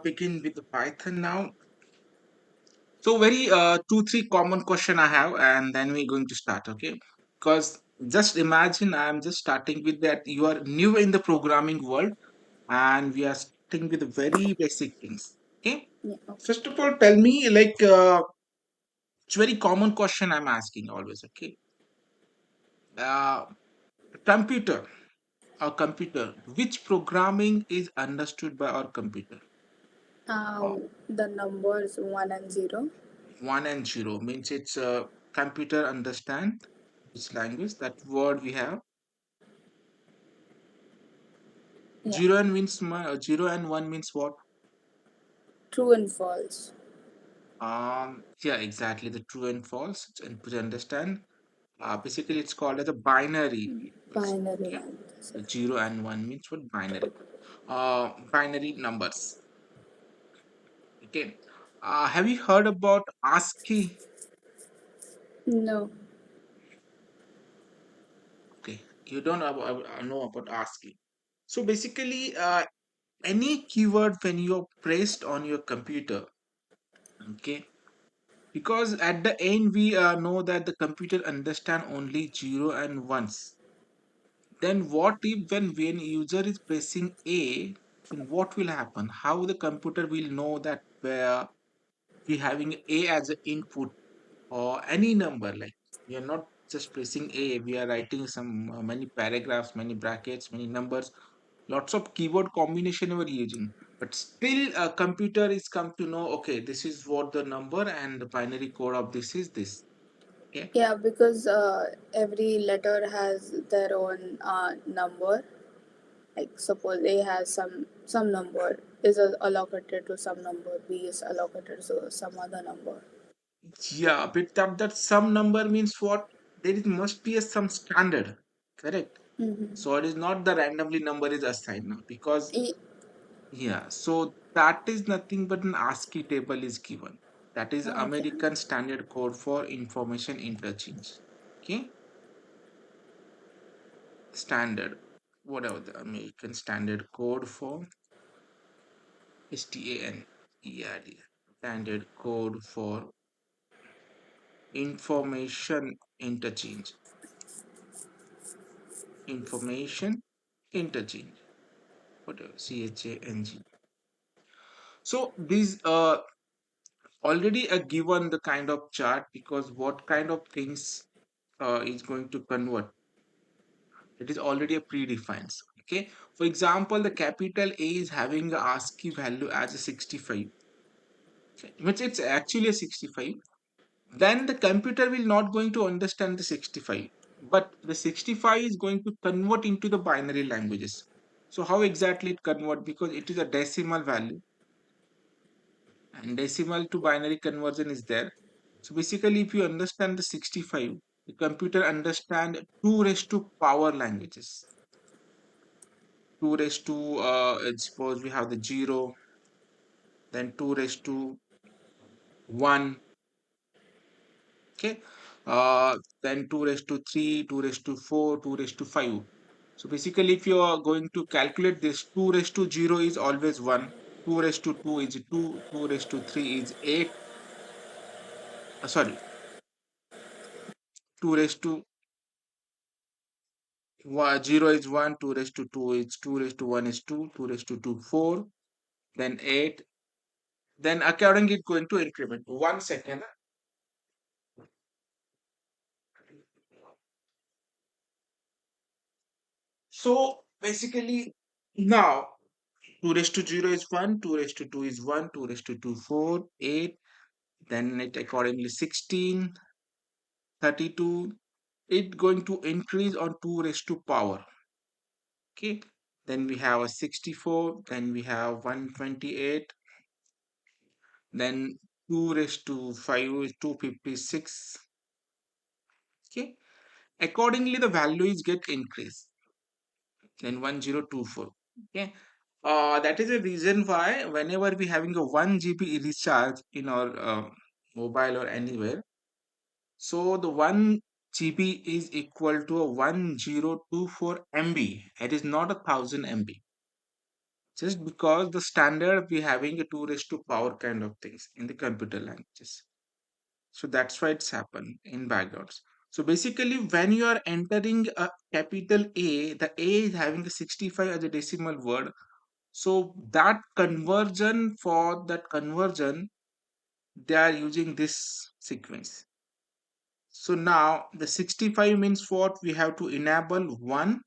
begin with the Python now. So very two three common question I have, and then we're going to start. Okay, because just imagine I'm just starting with that. You are new in the programming world, and we are starting with the very basic things. Okay, Yeah, okay. first of all, tell me it's very common question I'm asking always. Okay, uh, computer. Our computer. Which programming is understood by our computer? Uh, the numbers 1 and 0. One and zero means it's a computer understand which language that word we have. Yeah, Zero and one means what? true and false. Yeah, exactly, the true and false and to understand. Basically it's called as a binary numbers. Binary Okay, languages. the zero and one means what? Binary. Binary numbers. Okay. Have you heard about ASCII? No. Okay, you don't know about ASCII. So basically, any keyword when you're pressed on your computer, okay, because at the end we know that the computer understand only zero and ones. Then what if when user is pressing A, then what will happen? How the computer will know that where we having A as an input or any number, like we are not just pressing A, we are writing some many paragraphs, many brackets, many numbers, lots of keyboard combination we're using, but still a computer is come to know, okay, this is what the number and the binary code of this is this. Okay. Yeah, because every letter has their own number. Like suppose A has some number is allocated to some number, B is allocated to some other number. Yeah, but that some number means what? There is must be a some standard, correct? Mm-hmm. So it is not the randomly number is assigned now, because E- yeah, so that is nothing but an ASCII table is given. That is okay. American Standard Code for Information Interchange. Okay, standard, whatever the American Standard Code for STANERD, Standard Code for Information Interchange, Information Interchange, whatever CHANG. So these already a given the kind of chart, because what kind of things is going to convert, it is already a predefined. Okay, for example, the capital A is having a ASCII value as a 65, okay, which it's actually a 65. Then the computer will not going to understand the 65, but the 65 is going to convert into the binary languages. So how exactly it convert? Because it is a decimal value, and decimal to binary conversion is there. So basically, if you understand the 65, the computer understand 2 raised to power languages. 2 raised to, suppose we have the 0, then 2 raised to 1, okay, then 2 raised to 3, 2 raised to 4, 2 raised to 5. So basically, if you are going to calculate this, 2 raised to 0 is always 1, 2 raised to 2 is 2, 2 raised to 3 is 8, sorry, 2 raised to 0 is 1, 2 raised to 2 is 2 raised to 1 is 2, 2 raised to 2 4, then 8, then accordingly it's going to increment. 1 second. So basically now 2 raised to 0 is 1, 2 raised to 2 is 1, 2 raised to 2 4, 8, then it accordingly 16, 32. It going to increase on 2 raised to power. Okay. Then we have a 64, then we have 128, then 2 raised to 5 is 256. Okay. Accordingly, the value is get increased. Then 1024. Okay. That is a reason why whenever we having a 1 GB recharge in our mobile or anywhere, so the 1 GB is equal to a 1024 MB. It is not a 1000 MB. just because the standard we having a 2 raised to power kind of things in the computer languages. So that's why it's happened in backgrounds. So basically, when you are entering a capital A, the A is having a 65 as a decimal word. So that conversion, for that conversion, they are using this sequence. So now the 65 means what? We have to enable 1.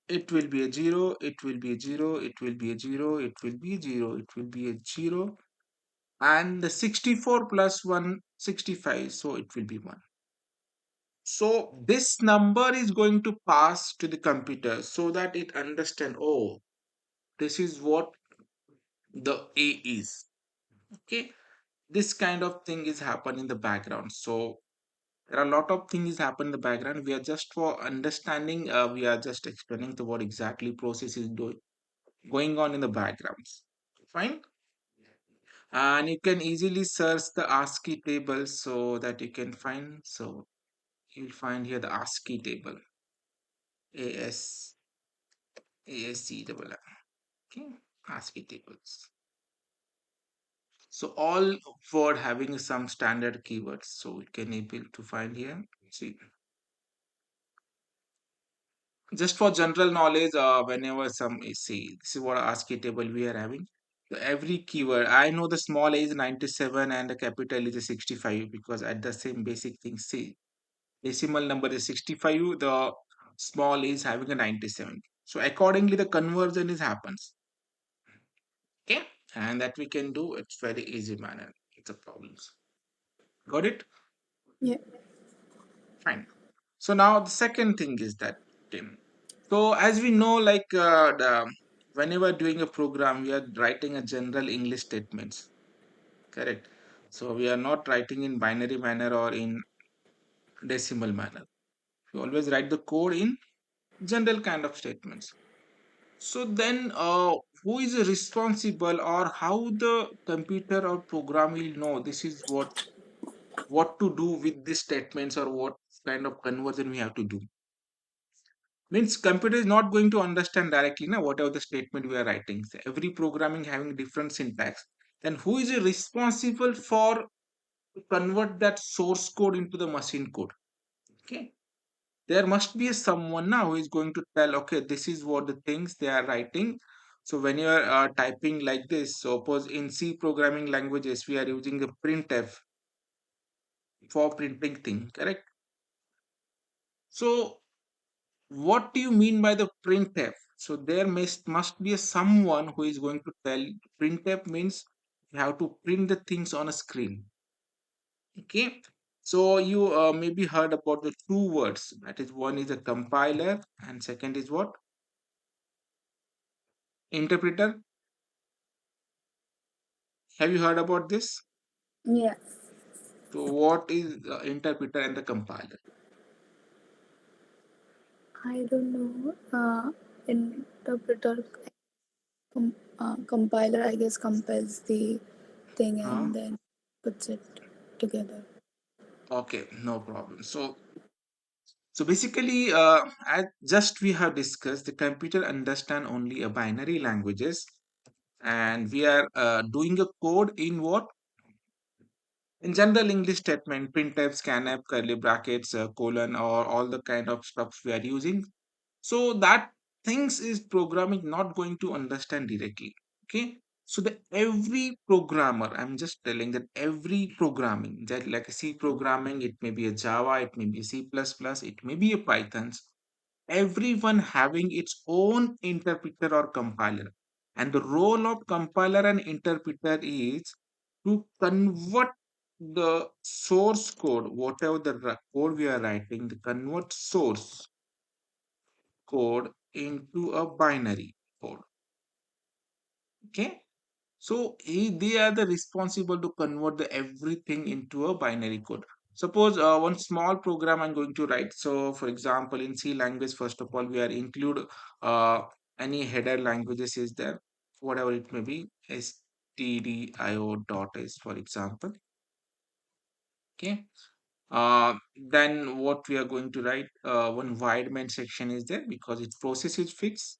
It will be a 0, it will be a 0, it will be a 0, it will be a 0, it will be a 0. And the 64 plus 1, 65. So it will be 1. So this number is going to pass to the computer so that it understand, oh, this is what the A is. Okay. This kind of thing is happen in the background. So there are a lot of things happen in the background. We are just for understanding, we are just explaining to what exactly process is doing going on in the backgrounds. Fine. And you can easily search the ASCII table so that you can find. So you'll find here the ASCII table. AS ASC double M. Okay. ASCII tables. So all word having some standard keywords. So we can able to find here. See, just for general knowledge, whenever some see, this is what ASCII table we are having. So every keyword, I know the small a is 97 and the capital is a 65 because at the same basic thing, see, decimal number is 65, the small is having a 97. So accordingly, the conversion is happens. Okay, and that we can do. It's very easy manner. It's a problems. Got it? Yeah. Fine. So now the second thing is that, Tim. So as we know, like whenever doing a program, we are writing a general English statements. Correct. So we are not writing in binary manner or in decimal manner. We always write the code in general kind of statements. So then, who is responsible, or how the computer or program will know this is what to do with these statements, or what kind of conversion we have to do? Means computer is not going to understand directly now whatever the statement we are writing. So every programming having different syntax. Then who is responsible for to convert that source code into the machine code? Okay, there must be someone now who is going to tell, okay, this is what the things they are writing. So when you are typing like this, suppose in C programming languages we are using the printf for printing thing, correct? So what do you mean by the printf? So there must be someone who is going to tell. Printf means you have to print the things on a screen. Okay, so you maybe heard about the two words. That is, one is a compiler and second is what? Interpreter. Have you heard about this? Yeah. So what is the interpreter and the compiler? I don't know. Interpreter compiler, I guess, compiles the thing Huh? and then puts it together. Okay, no problem. So basically, as just we have discussed, the computer understand only a binary languages, and we are doing a code in what? In general English statement, printf, scanf, curly brackets, colon, or all the kind of stuff we are using. So that things is programming not going to understand directly. Okay. So the every programmer, I'm just telling that every programming, that like a C programming, it may be a Java, it may be a C++, it may be a Python, everyone having its own interpreter or compiler. And the role of compiler and interpreter is to convert the source code, whatever the code we are writing, the convert source code into a binary code. Okay. So they are the responsible to convert the everything into a binary code. Suppose one small program I'm going to write. So for example, in C language, first of all, we are include uh, any header languages is there, whatever it may be, stdio dot is for example. Okay. Then what we are going to write, one wide main section is there because its process is fixed.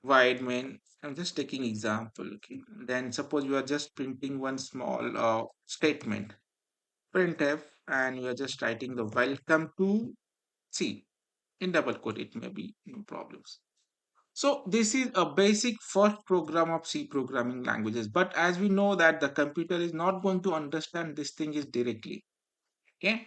wide main. I'm just taking example. Okay. Then suppose you are just printing one small statement, printf, and you are just writing the welcome to C in double quote. It may be no problems. So this is a basic first program of C programming languages. But as we know that the computer is not going to understand this thing is directly. Okay.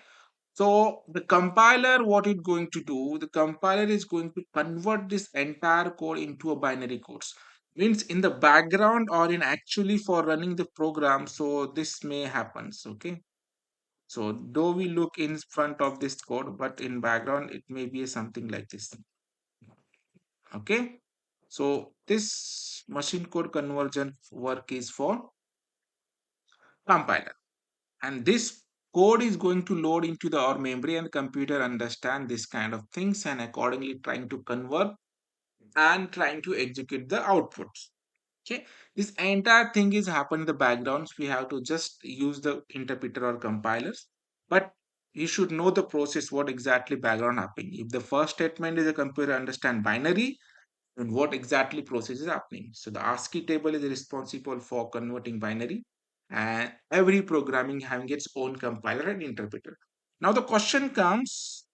So the compiler, what it's going to do, the compiler is going to convert this entire code into a binary codes. Means in the background or in actually for running the program. So this may happens. Okay. So though we look in front of this code, but in background, it may be something like this. Okay. So this machine code conversion work is for compiler. And this code is going to load into the our memory and the computer understand this kind of things and accordingly trying to convert and trying to execute the outputs. Okay. This entire thing is happen in the backgrounds. We have to just use the interpreter or compilers. But you should know the process, what exactly background happening. If the first statement is a computer understand binary, and what exactly process is happening. So the ASCII table is responsible for converting binary, and every programming having its own compiler and interpreter. Now the question comes,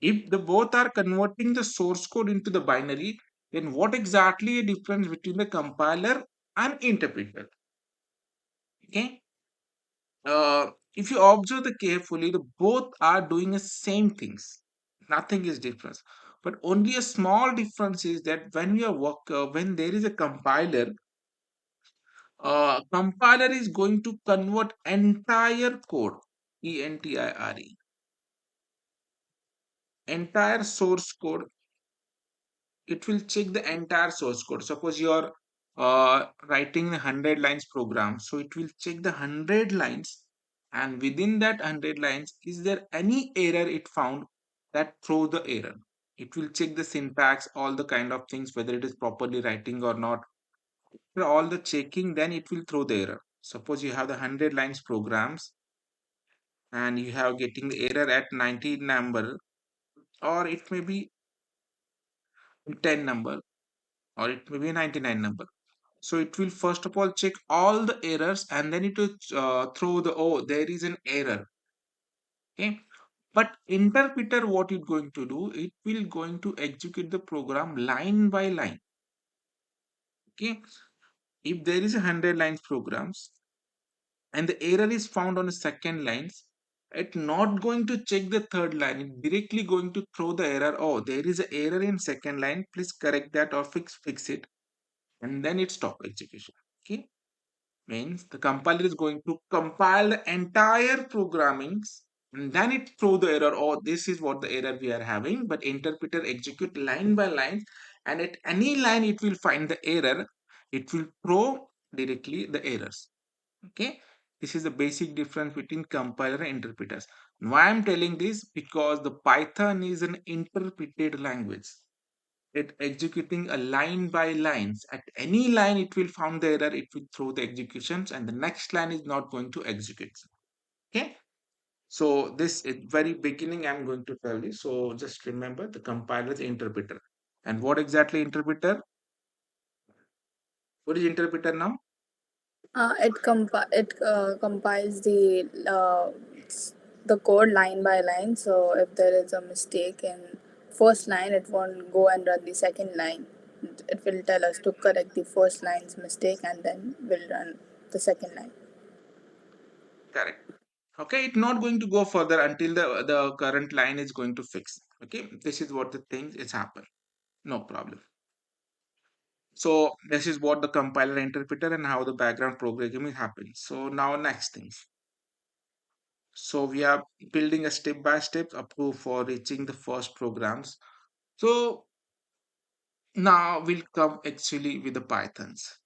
if the both are converting the source code into the binary, then what exactly the difference between the compiler and interpreter? Okay. If you observe the carefully, the both are doing the same things. Nothing is different. But only a small difference is that when we are when there is a compiler is going to convert entire code, entire, entire source code. It will check the entire source code. Suppose you are writing a 100 lines program, so it will check the 100 lines, and within that 100 lines, is there any error it found, that throw the error. It will check the syntax, all the kind of things, whether it is properly writing or not. After all the checking, then it will throw the error. Suppose you have the 100 lines programs and you have getting the error at 19 number, or it may be 10 number, or it may be 99 number. So it will first of all check all the errors and then it will throw the, oh, there is an error. Okay. But interpreter, what it going to do, it will going to execute the program line by line. Okay. If there is 100 lines programs and the error is found on the second lines, it not going to check the third line. It directly going to throw the error. Oh, there is an error in second line. Please correct that or fix it. And then it stop execution. Okay. Means the compiler is going to compile the entire programmings and then it throw the error. Oh, this is what the error we are having. But interpreter execute line by line, and at any line it will find the error. It will throw directly the errors. Okay. This is the basic difference between compiler and interpreters. Why I'm telling this? Because the Python is an interpreted language. It executing a line by lines. At any line, it will found the error, it will throw the executions, and the next line is not going to execute. Okay. So this is very beginning I'm going to tell you. So just remember the compiler is interpreter. And what exactly interpreter? What is interpreter now? It compiles the code line by line. So if there is a mistake in first line, it won't go and run the second line. It will tell us to correct the first line's mistake and then will run the second line. Correct. Okay, it's not going to go further until the current line is going to fix. Okay, this is what the thing is happen. No problem. So this is what the compiler interpreter and how the background programming happens. So now next things. So we are building a step by step up to for reaching the first programs. So now we'll come actually with the Pythons.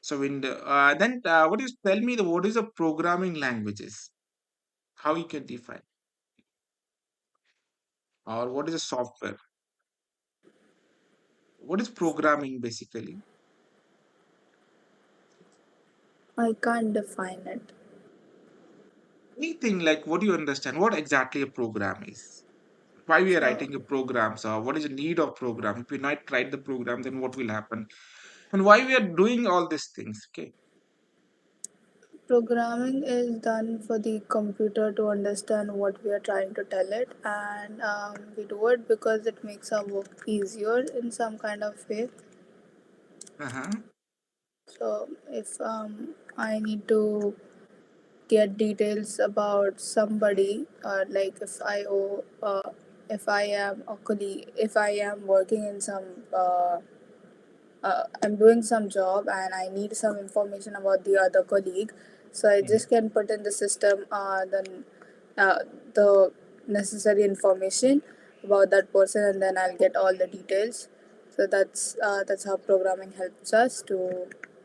So in the then what is tell me the what is the programming languages? How you can define, or what is a software? What is programming basically? I can't define it. Anything like what do you understand? What exactly a program is? why we are So writing a programs, or what is the need of program. If we not write the program, then what will happen, and why we are doing all these things. Okay. programming is done for the computer to understand what we are trying to tell it, and we do it because it makes our work easier in some kind of way. Uh-huh. So if I need to get details about somebody, like if I am a colleague, if I am working in some I'm doing some job and I need some information about the other colleague, so I Mhm. just can put in the system uh, the necessary information about that person, and then I'll get all the details. So that's how programming helps us to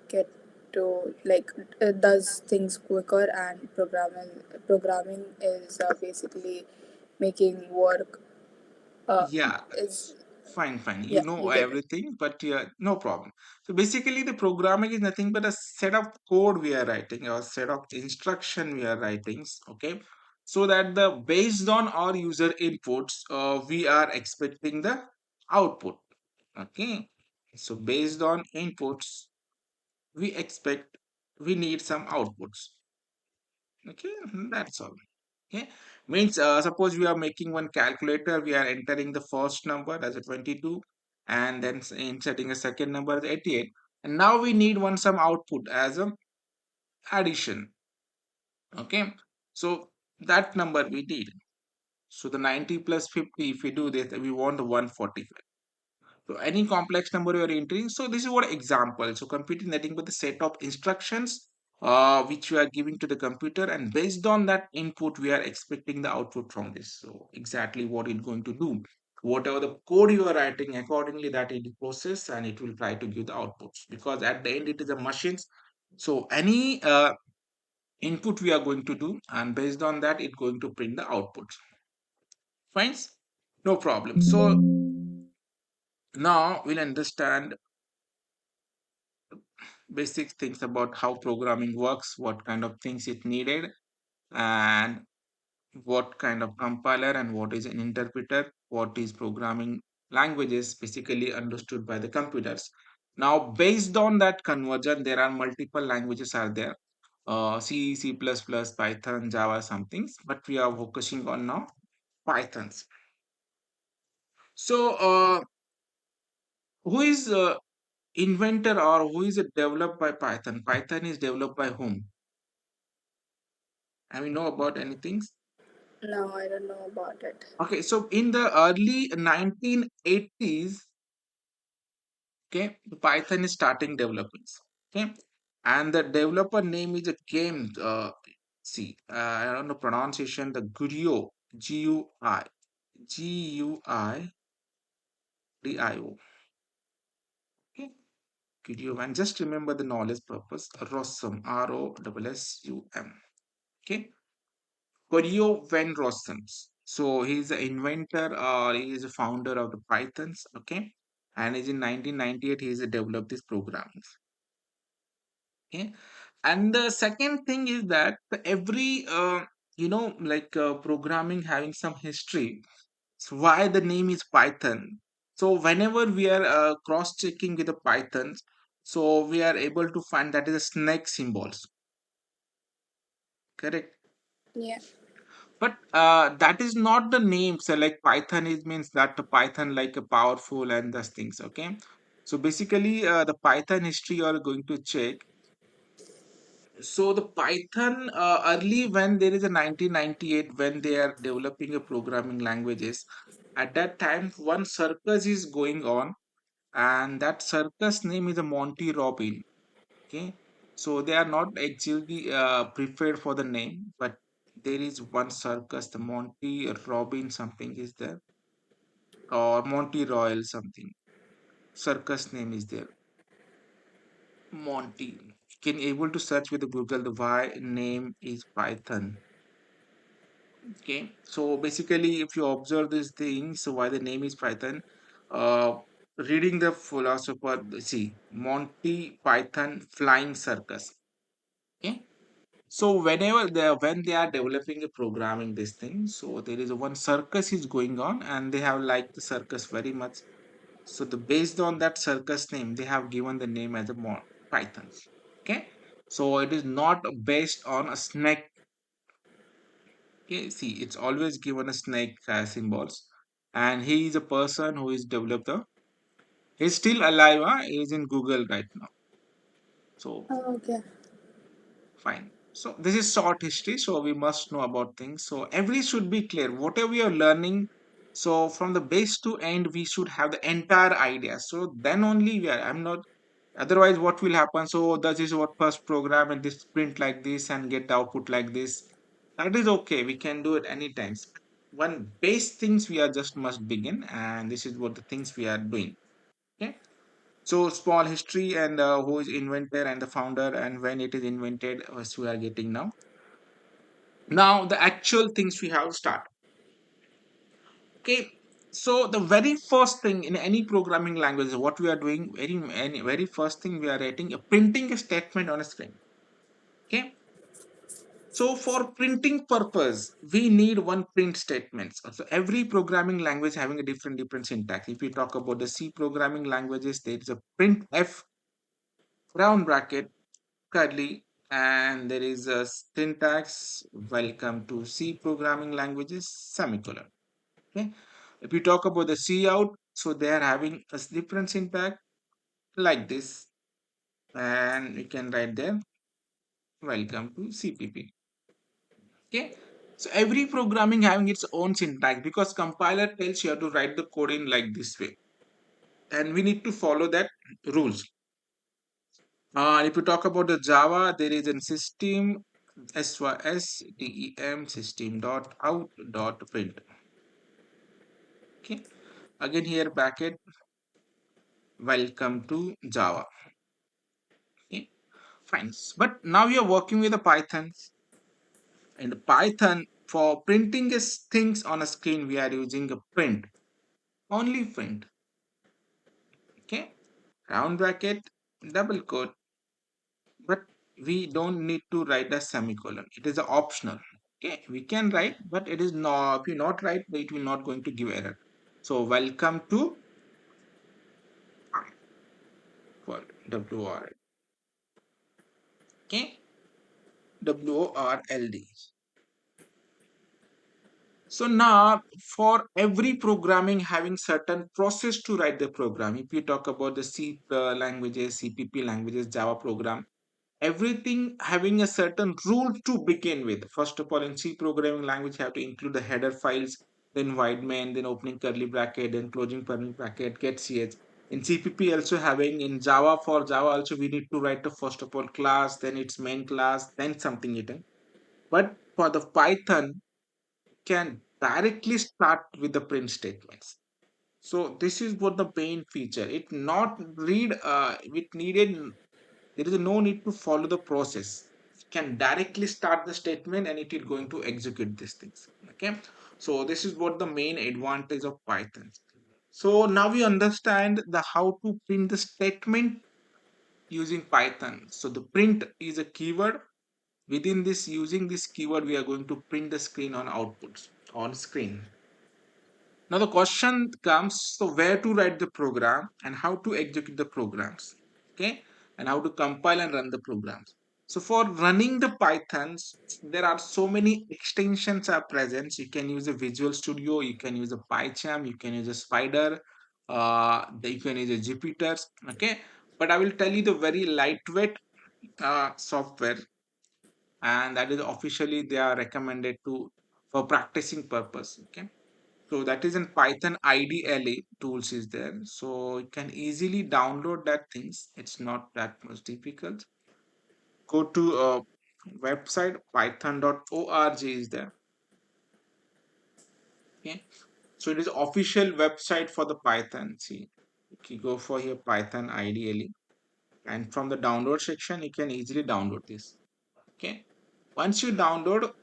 get to, like, it does things quicker, and programming is basically making work Yeah, is fine, fine. You yeah, know you get it. everything, but yeah, no problem. So basically, the programming is nothing but a set of code we are writing, or set of instruction we are writing. Okay, so that the based on our user inputs, we are expecting the output. Okay, so based on inputs, we expect we need some outputs. Okay, that's all. Okay, means suppose we are making one calculator, we are entering the first number as a 22, and then inserting a second number as 88, and now we need one some output as a addition. Okay, so that number we need. So the 90 plus 50, if we do this, we want 145. So any complex number you are entering. So this is what example. So computing nothing but the set of instructions which we are giving to the computer, and based on that input, we are expecting the output from this. So exactly what it's going to do. Whatever the code you are writing, accordingly that it will process and it will try to give the outputs. Because at the end it is a machines. So any input we are going to do, and based on that, it's going to print the output. Fine? No problem. So now we'll understand basic things about how programming works, what kind of things it needed, and what kind of compiler and what is an interpreter, what is programming languages basically understood by the computers. Now, based on that conversion, there are multiple languages are there. C, C++, Python, Java, some things, but we are focusing on now Pythons. So, who is inventor, or who is it developed by Python? Python is developed by whom? Have you know about anything? No, I don't know about it. Okay, so in the early 1980s, okay, the Python is starting developing. Okay, and the developer name is a game. I don't know pronunciation. The Gurio, Guidio. Okay, Gurio, and just remember the knowledge purpose. Rossum, Rossum. Okay, Corio Van Rossums. So he's the inventor, or he is a founder of the Pythons. Okay, and is in 1998 he's developed this programs. Okay, and the second thing is that every programming having some history. So why the name is Python? So whenever we are cross checking with the Pythons, so we are able to find that is a snake symbols. Correct. Yeah. But that is not the name. So like Python is means that the Python like a powerful and those things. Okay. So basically, the Python history you are going to check. So the Python early when there is a 1998 when they are developing a programming languages. At that time, one circus is going on, and that circus name is a Monty Robin. Okay, so they are not actually prepared for the name, but there is one circus, the Monty Robin something is there, or Monty Royal something. Circus name is there. Monty. Can able to search with the Google the why name is Python. Okay, so basically, if you observe these things, so why the name is Python, uh, reading the philosopher, see Monty Python Flying Circus. Okay, So when they are developing a programming this thing, so there is a one circus is going on, and they have liked the circus very much. So the based on that circus name, they have given the name as a pythons. Okay, so it is not based on a snake. Okay, see, it's always given a snake symbols, and he is a person who is developed the. He's still alive. Huh? He's in Google right now. So Oh, okay. fine. So this is short history, so we must know about things. So every should be clear. Whatever we are learning, so from the base to end, we should have the entire idea. So then only we are. I'm not. Otherwise, what will happen? So that is what first program and this print like this and get the output like this. That is okay. We can do it anytime. One base things we are just must begin, and this is what the things we are doing. Okay. So small history and who is inventor and the founder and when it is invented, as we are getting now. Now the actual things we have start. Okay. So the very first thing in any programming language, what we are doing, very first thing we are writing, printing a statement on a screen. Okay. So for printing purpose, we need one print statements. So every programming language having a different syntax. If we talk about the C programming languages, there is a print F round bracket curly, and there is a syntax. Welcome to C programming languages semicolon. Okay, if you talk about the C out, so they are having a different syntax like this, and we can write there welcome to CPP. Okay, so every programming having its own syntax because compiler tells you have to write the code in like this way, and we need to follow that rules. If you talk about the Java, there is a system system system dot out dot print. Okay. Again here bracket welcome to Java. Okay. Fine. But now we are working with a Python, and Python for printing is things on a screen we are using a print. Only print. Okay. Round bracket double quote, but we don't need to write a semicolon. It is a optional. Okay, we can write, but it is not. If you not write, it will not going to give error. So welcome to for WORD. Okay, WORLD. So now for every programming having certain process to write the program. If you talk about the C languages, CPP languages, Java program, everything having a certain rule to begin with. First of all, in C programming language, you have to include the header files, then void main, then opening curly bracket, then closing curly bracket, get ch. In CPP also having in Java for Java also we need to write the first of all class, then its main class, then something written. But for the Python, can directly start with the print statements. So this is what the main feature. It not read. It needed there is no need to follow the process. It can directly start the statement and it is going to execute these things. Okay, so this is what the main advantage of Python. So now we understand the how to print the statement using Python. So the print is a keyword. Within this, using this keyword, we are going to print the screen on outputs on screen. Now the question comes, so where to write the program and how to execute the programs, okay, and how to compile and run the programs. So for running the Pythons, there are so many extensions are present. You can use a Visual Studio, you can use a PyCharm, you can use a Spider, you can use a Jupyter, okay. But I will tell you the very lightweight software, and that is officially they are recommended to for practicing purpose, okay. So that is in Python IDLE tools is there. So you can easily download that things. It's not that much difficult. Go to a website python.org is there. Okay. So it is official website for the Python. See, if you go for here Python IDLE and from the download section, you can easily download this. Okay. Once you download,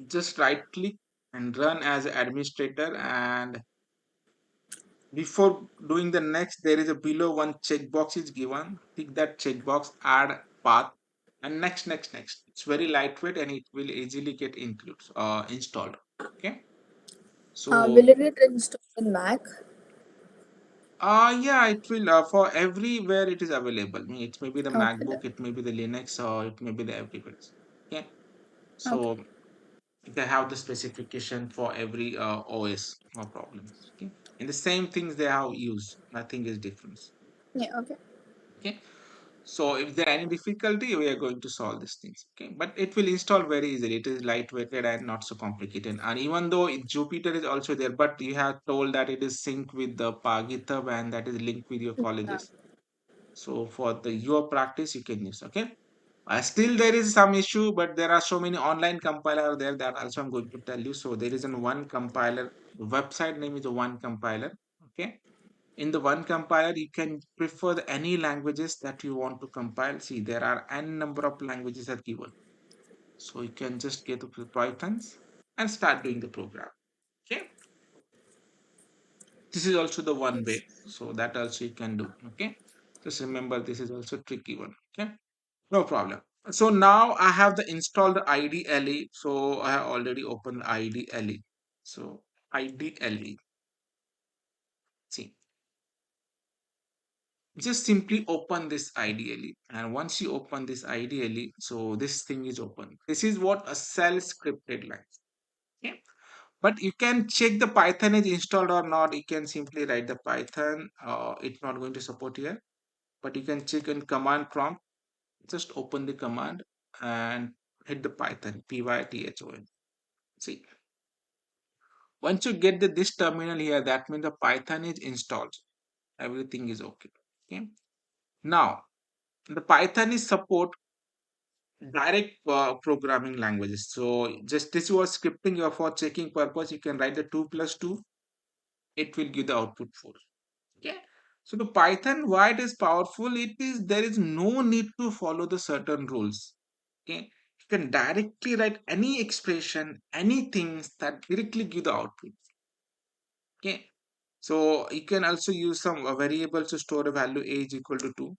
just right click and run as administrator, and before doing the next, there is a below one checkbox is given. Tick that checkbox, add path. and next. It's very lightweight and it will easily get installed. Okay. Will So it get installed in Mac? yeah, it will for everywhere it is available. I mean, it may be the Okay. MacBook, it may be the Linux, or it may be the everywhere. Okay. Okay. So they have the specification for every OS, no problem. Okay. And the same things they have used, nothing is different. Yeah. Okay. Okay. So if there are any difficulty, we are going to solve these things. Okay, but it will install very easily. It is lightweighted and not so complicated. And even though Jupyter is also there, but you have told that it is synced with the GitHub and that is linked with your Yeah. colleges. So for the your practice, you can use. Okay. Still, there is some issue, but there are so many online compiler there that also I'm going to tell you. So there is an one compiler. The website name is a one compiler. Okay, in the one compiler you can prefer any languages that you want to compile. See, there are n number of languages are given, so you can just get the pythons and start doing the program. Okay, this is also the one way, Yes. so that also you can do. Okay, just remember this is also tricky one. Okay, no problem. So now I have the installed IDLE, so I have already opened IDLE. So IDLE, see, just simply open this ideally, and once you open this ideally, so this thing is open. This is what a shell scripted like. Okay, but you can check the python is installed or not. You can simply write the python. It's not going to support here, but you can check in command prompt. Just open the command and hit the python, python. See, once you get this terminal here, that means the python is installed, everything is okay. Okay, now the python is support direct programming languages. So just this was scripting for checking purpose. You can write the 2 plus 2. It will give the output 4. Okay. So the Python, why it is powerful? It is there is no need to follow the certain rules. Okay. You can directly write any expression, anything that directly give the output. Okay. So you can also use some variables to store a value a is equal to 2.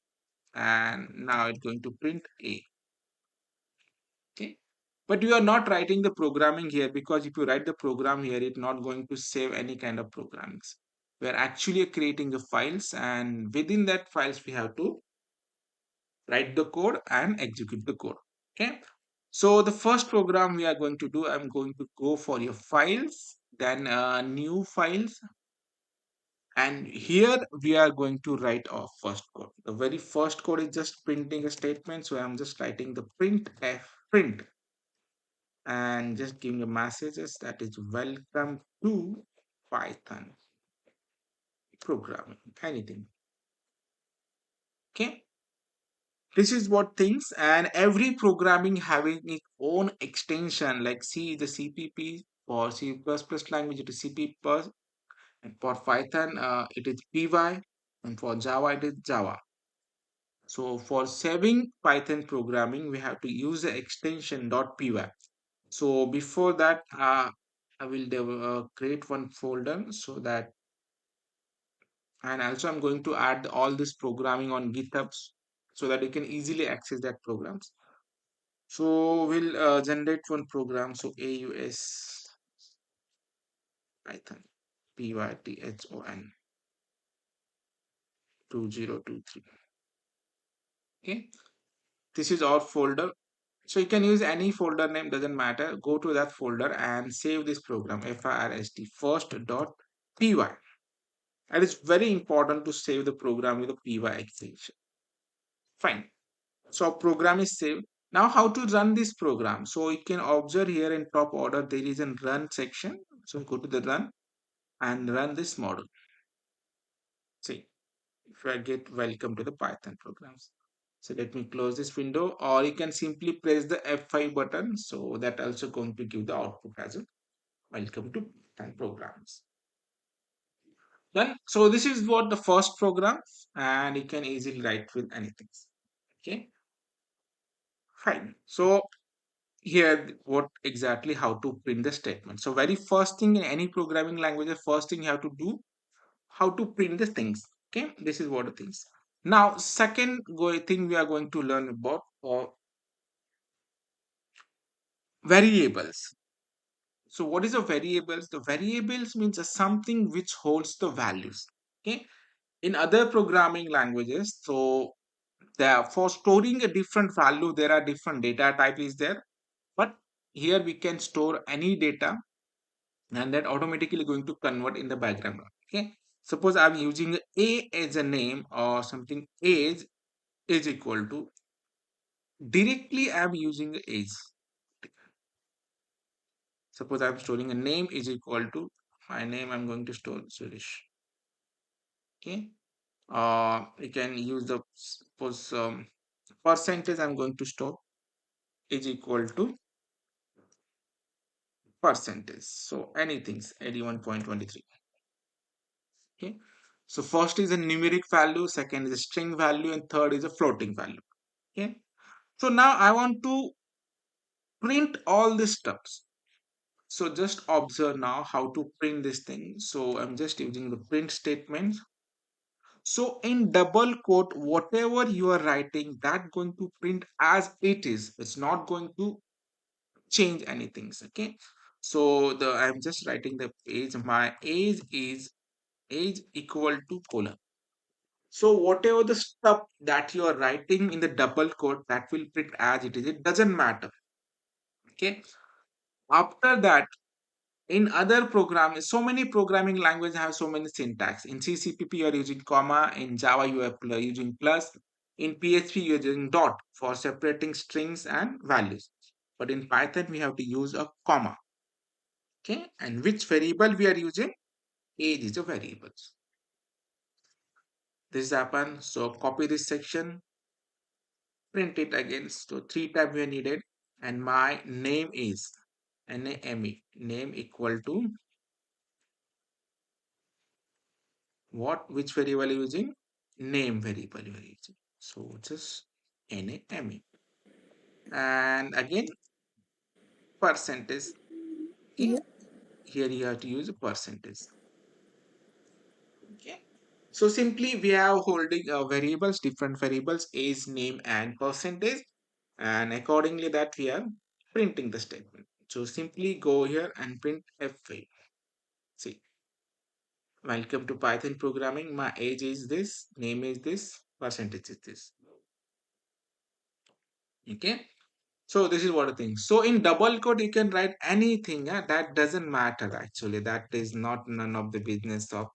And now it's going to print a. Okay, but you are not writing the programming here, because if you write the program here, it's not going to save any kind of programs. We are actually creating the files, and within that files we have to write the code and execute the code. Okay, so the first program we are going to do, I'm going to go for your files, then new files, and here we are going to write our first code. The very first code is just printing a statement, so I'm just writing the print and just giving a messages that is welcome to Python programming, anything. Okay, this is what things, and every programming having its own extension, like C the CPP, for C++ language it is CP+, and for Python it is PY, and for Java it is Java. So for saving Python programming we have to use the extension .py. So before that, I will create one folder, so that, and also I'm going to add all this programming on GitHub, so that you can easily access that programs. So we'll generate one program. So AUS Python Python 2023. Okay, this is our folder. So you can use any folder name, doesn't matter. Go to that folder and save this program first.py. And it's very important to save the program with a py extension. Fine. So our program is saved. Now how to run this program? So you can observe here in top order there is a run section. So go to the run and run this model. See, if I get welcome to the Python programs. So let me close this window, or you can simply press the F5 button. So that also going to give the output as a welcome to Python programs. Then, so this is what the first program, and you can easily write with anything. Okay, fine. So here what exactly how to print the statement. So very first thing in any programming language, the first thing you have to do, how to print the things. Okay, this is what the things. Now second thing we are going to learn about, variables. So what is a variables? The variables means a something which holds the values. Okay. In other programming languages, so there for storing a different value, there are different data type is there. But here we can store any data and that automatically going to convert in the background. Okay. Suppose I'm using a as a name or something age is equal to directly I'm using age. Suppose I'm storing a name is equal to my name. I'm going to store Suresh. Okay. You can use the suppose percentage I'm going to store is equal to percentage. So anything 81.23. Okay. So first is a numeric value, second is a string value, and third is a floating value. Okay. So now I want to print all these stuffs. So just observe now how to print this thing. So I'm just using the print statement. So in double quote, whatever you are writing, that going to print as it is. It's not going to change anything. Okay. So the I'm just writing the age. My age is age equal to colon. So whatever the stuff that you are writing in the double quote, that will print as it is. It doesn't matter. Okay. After that, in other programming, so many programming languages have so many syntax. In CCPP, you are using comma. In Java, you are using plus. In PHP, you are using dot for separating strings and values. But in Python, we have to use a comma. Okay. And which variable we are using? Age is a variable. This happens. So copy this section, print it again. So three times we are needed. And my name is NAME. Name equal to what? Which variable are you using? Name variable you are using. So just NAME. And again, percentage. Okay. Yeah. Here you have to use a percentage. Okay. So simply we are holding variables, different variables, age, name, and percentage. And accordingly that we are printing the statement. So simply go here and print F5. See, welcome to Python programming. My age is this, name is this, percentage is this. Okay. So this is what I think. So in double quote, you can write anything. That doesn't matter actually. That is not none of the business of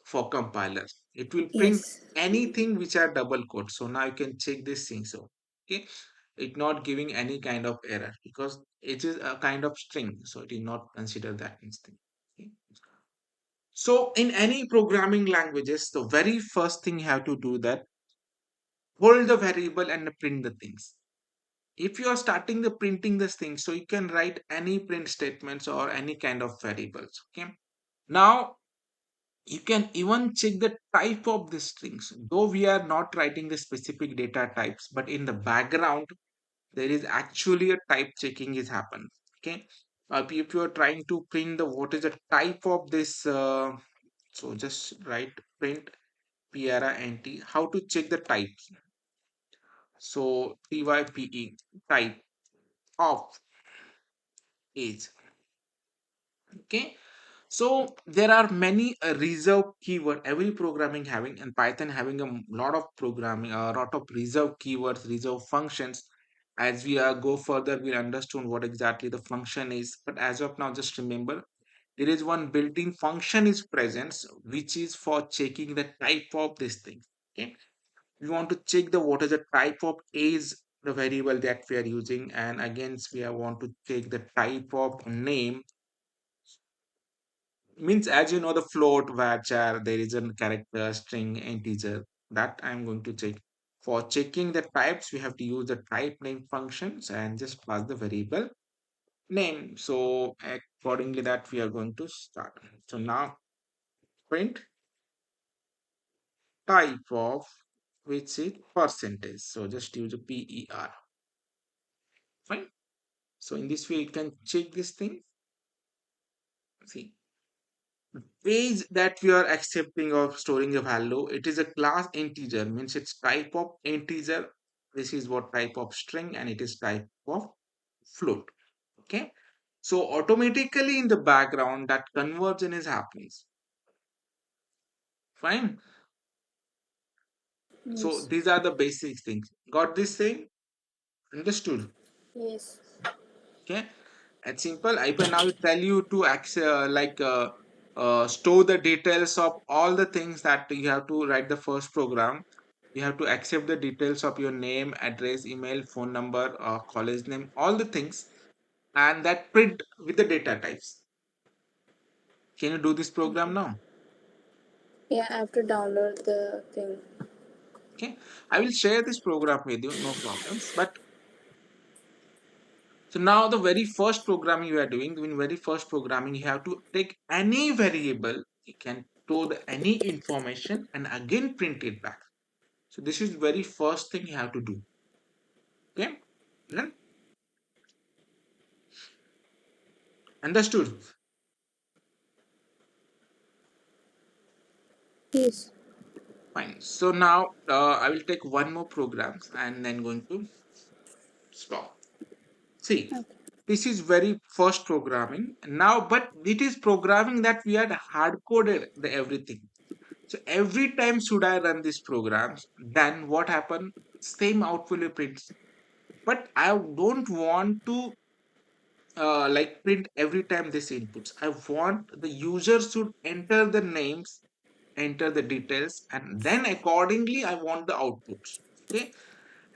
for compilers. It will print Yes. anything which are double quote. So now you can check this thing. So okay, it not giving any kind of error because it is a kind of string. So it is not consider that instant. Okay. So in any programming languages, the very first thing you have to do that hold the variable and print the things. If you are starting the printing this thing, so you can write any print statements or any kind of variables. Okay. Now you can even check the type of the strings, though we are not writing the specific data types, but in the background there is actually a type checking is happen. Okay. If you are trying to print the what is the type of this, so just write print print how to check the types. So type type of age. Okay. So there are many reserve keyword every programming having and Python having a lot of programming, a lot of reserve keywords, reserve functions. As we go further, we'll understand what exactly the function is. But as of now, just remember there is one built-in function is present, which is for checking the type of this thing. Okay, we want to check the what is the type of age the variable that we are using, and again we want to check the type of name means as you know the float varchar there is a character string integer that I'm going to check. For checking the types we have to use the type name functions and just pass the variable name. So accordingly that we are going to start. So now print type of which is percentage, so just use a per. Fine. So in this way you can check this thing. See, age that we are accepting of storing a value, it is a class integer means it's type of integer. This is what type of string and it is type of float. Okay. So automatically in the background, that conversion is happening. Fine. So Yes. these are the basic things. Got this thing? Understood. Yes. Okay. It's simple. I can now tell you to store the details of all the things that you have to write the first program. You have to accept the details of your name, address, email, phone number, college name, all the things, and that print with the data types. Can you do this program Okay. now? Yeah, I have to download the thing. Okay. I will share this program with you, no problems. But so now the very first programming you are doing, in very first programming, you have to take any variable, you can store any information and again print it back. So this is very first thing you have to do. Okay. Then understood. Yes. Fine. So now I will take one more programs and then going to stop. See, Okay. this is very first programming now, but it is programming that we had hard coded the everything. So every time should I run these programs, then what happen? Same output will print. But I don't want to print every time this inputs. I want the user should enter the names, enter the details, and then accordingly I want the outputs. Okay.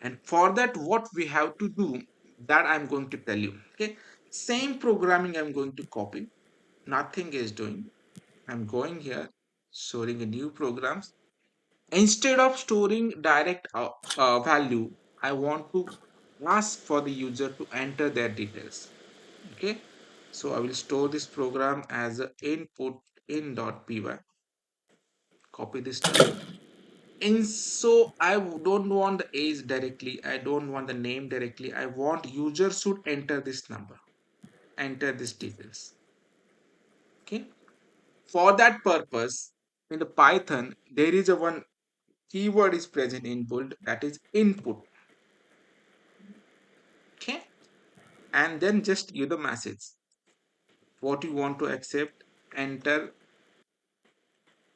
And for that, what we have to do, that I'm going to tell you. Okay. Same programming I'm going to copy. Nothing is doing. I'm going here, storing a new programs. Instead of storing direct value, I want to ask for the user to enter their details. Okay. So I will store this program as a input in.py. Copy this stuff. And so don't want the age directly. I don't want the name directly. I want user should enter this number, enter these details. Okay. For that purpose, in the Python, there is a one keyword is present in bold, that is input. Okay. And then just give the message. What you want to accept, enter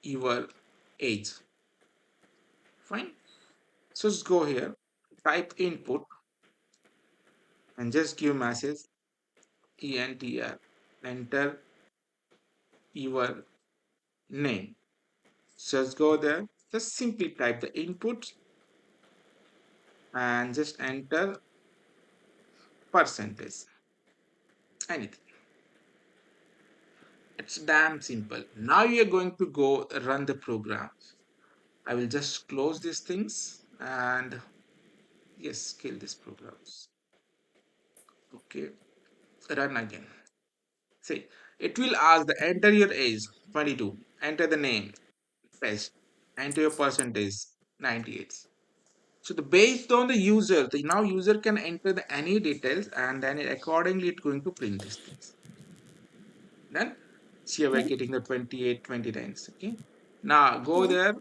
your age. Fine. So just go here, type input and just give message entr, enter your name. Just go there, just simply type the input and just enter percentage, anything. It's damn simple. Now you're going to go run the program. I will just close these things and yes, kill these programs. Okay, run again. See, it will ask the enter your age 22, enter the name, paste, enter your percentage 98. So the based on the user, the now user can enter the any details and then accordingly it's going to print these things. Then see we're Yeah. getting the 28, 29. Okay. Now go Yeah. there,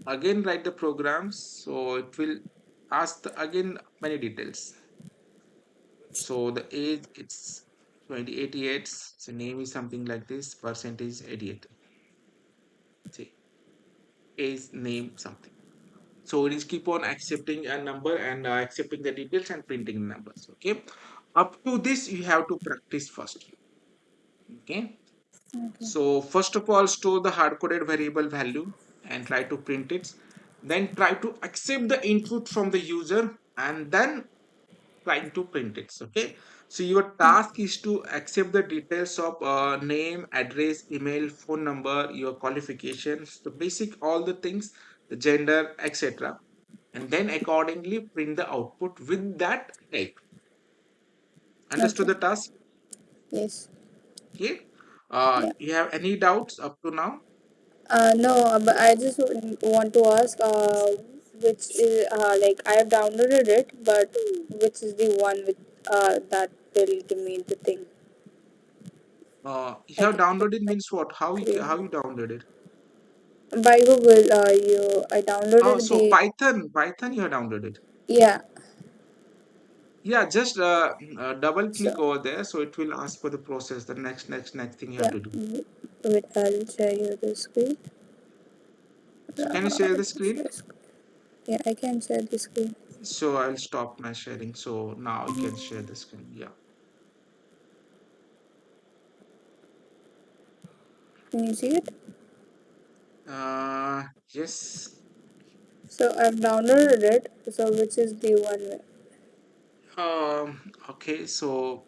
again write the programs. So it will ask again many details. So the age it's 2088. So name is something like this, percentage 88. See, age name something. So it is keep on accepting a number and accepting the details and printing the numbers. Okay. Up to this, you have to practice first. Okay. Okay. So first of all, store the hard-coded variable value and try to print it. Then try to accept the input from the user and then trying to print it. Okay. So your task is to accept the details of name, address, email, phone number, your qualifications, the basic all the things, the gender, etc. And then accordingly print the output with that type. Understood Okay. the task? Yes. Okay. Yeah. You have any doubts up to now? No, but I just want to ask, which is like I have downloaded it, but which is the one with that will give me the thing, You like have downloaded means what? create How you downloaded? by Google. I Oh, downloaded so the Python you have downloaded. yeah. Yeah, just double click So over there, so it will ask for the process, the next thing you have yeah, to do. wait, I'll share you the screen. So can you share the Just screen? share screen. Yeah, I can share the screen. So I'll stop my sharing. So now you can share the screen. Yeah. Can you see it? Yes. So I've downloaded it. So which is the one? Okay. So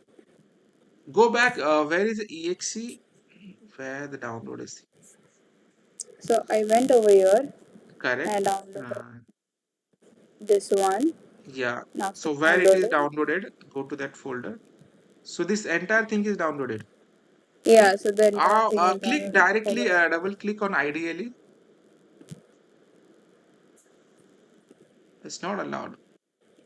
go back. Where is the exe? Where the download is? So I went over here and Correct. downloaded this one. Yeah. Now to So where it download is it. downloaded, go to that folder. So this entire thing is downloaded. Yeah, so the entire thing is Click downloaded over directly, here. double click on ideally. It's not allowed.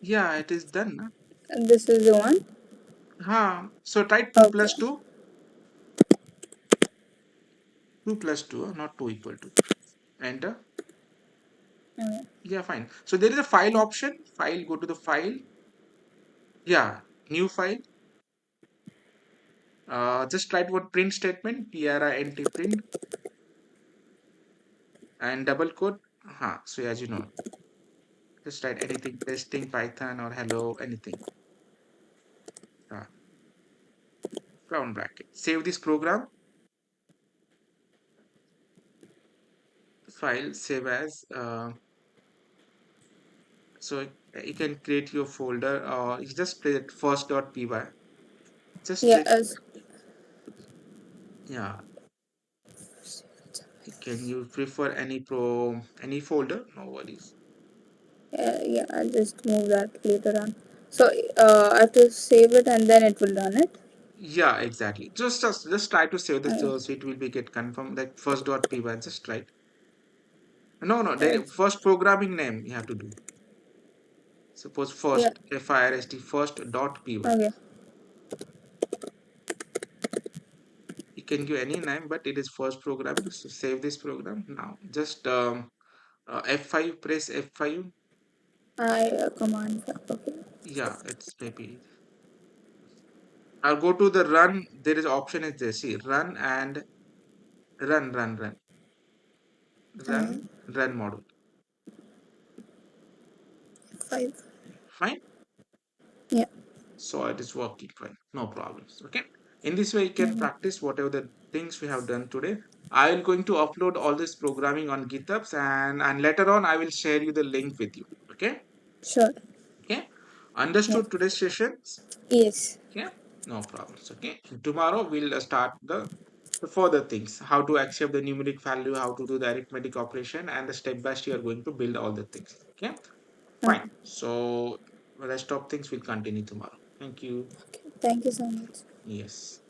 Yeah, it is done. Na? And this is the one. So try 2 Okay. plus 2. 2 plus 2, not 2 equal to. Enter. Okay. Yeah, fine. So there is a file option. File, go to the file. Yeah, new file. Just write one print statement, print print, and double quote. So as you know, just write anything, testing, Python, or hello, anything. Uh, Round bracket. Save this program. File, save as. So you can create your folder, or you just play it first.py. Just Yeah, check. as Yeah, can you prefer any folder? No worries. yeah, I'll just move that later on. So I have to save it and then it will run it. Yeah, exactly. Just try to save this, Okay. so it will be get confirmed, like first.py. Just try. No, there It's, first programming name you have to do. Suppose yeah. first first first.py. Okay. You can give any name, but it is first programming. So save this program now. Just F5, press F5. I command. Okay. Yeah, it's maybe. I'll go to the run. There is option is there. See, run and run, Uh, run module. five. Fine. Yeah. So it is working fine. No problems. Okay. In this way, you can Mhm. practice whatever the things we have done today. I am going to upload all this programming on GitHubs, and later on I will share you the link with you. Okay. Sure. Okay. Yeah. Understood today's sessions? Yes. Yeah. No problems. Okay. Tomorrow we'll start the further things, how to accept the numeric value, how to do the arithmetic operation, and the step by step you are going to build all the things. Okay. Okay. Fine. So the rest of things will continue tomorrow. Thank you. Okay. Thank you so much. Yes.